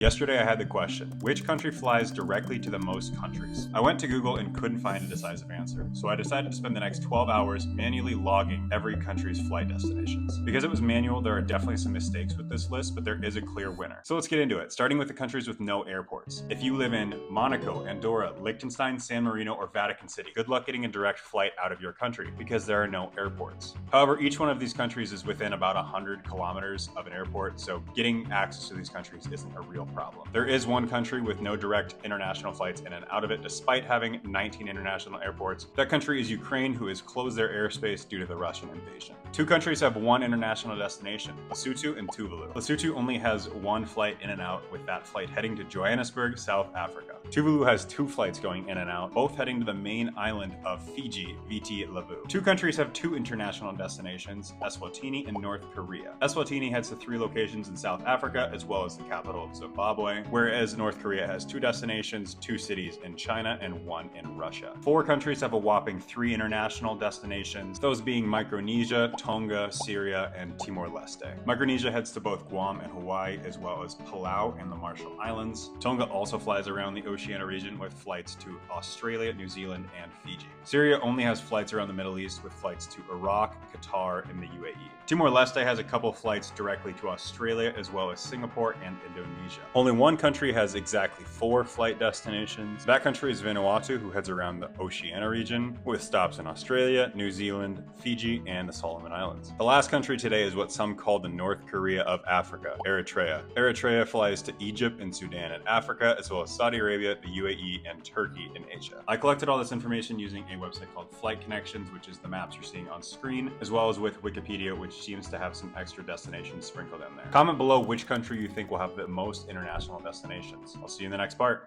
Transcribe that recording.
Yesterday I had the question, which country flies directly to the most countries? I went to Google and couldn't find a decisive answer, so I decided to spend the next 12 hours manually logging every country's flight destinations. Because it was manual, there are definitely some mistakes with this list, but there is a clear winner. So let's get into it, starting with the countries with no airports. If you live in Monaco, Andorra, Liechtenstein, San Marino, or Vatican City, good luck getting a direct flight out of your country because there are no airports. However, each one of these countries is within about 100 kilometers of an airport, so getting access to these countries isn't a real problem. There is one country with no direct international flights in and out of it, despite having 19 international airports. That country is Ukraine, who has closed their airspace due to the Russian invasion. Two countries have one international destination, Lesotho and Tuvalu. Lesotho only has one flight in and out, with that flight heading to Johannesburg, South Africa. Tuvalu has two flights going in and out, both heading to the main island of Fiji, Viti Levu. Two countries have two international destinations, Eswatini and North Korea. Eswatini heads to 3 locations in South Africa, as well as the capital of Zimbabwe, whereas North Korea has 2 destinations, 2 cities in China and 1 in Russia. 4 countries have a whopping 3 international destinations, those being Micronesia, Tonga, Syria, and Timor-Leste. Micronesia heads to both Guam and Hawaii, as well as Palau and the Marshall Islands. Tonga also flies around the Oceania region with flights to Australia, New Zealand, and Fiji. Syria only has flights around the Middle East with flights to Iraq, Qatar, and the UAE. Timor-Leste has a couple flights directly to Australia, as well as Singapore and Indonesia. Only one country has exactly 4 flight destinations. That country is Vanuatu, who heads around the Oceania region, with stops in Australia, New Zealand, Fiji, and the Solomon Islands. The last country today is what some call the North Korea of Africa, Eritrea. Eritrea flies to Egypt and Sudan in Africa, as well as Saudi Arabia, the UAE, and Turkey in Asia. I collected all this information using a website called Flight Connections, which is the maps you're seeing on screen, as well as with Wikipedia, which seems to have some extra destinations sprinkled in there. Comment below which country you think will have the most international destinations. I'll see you in the next part.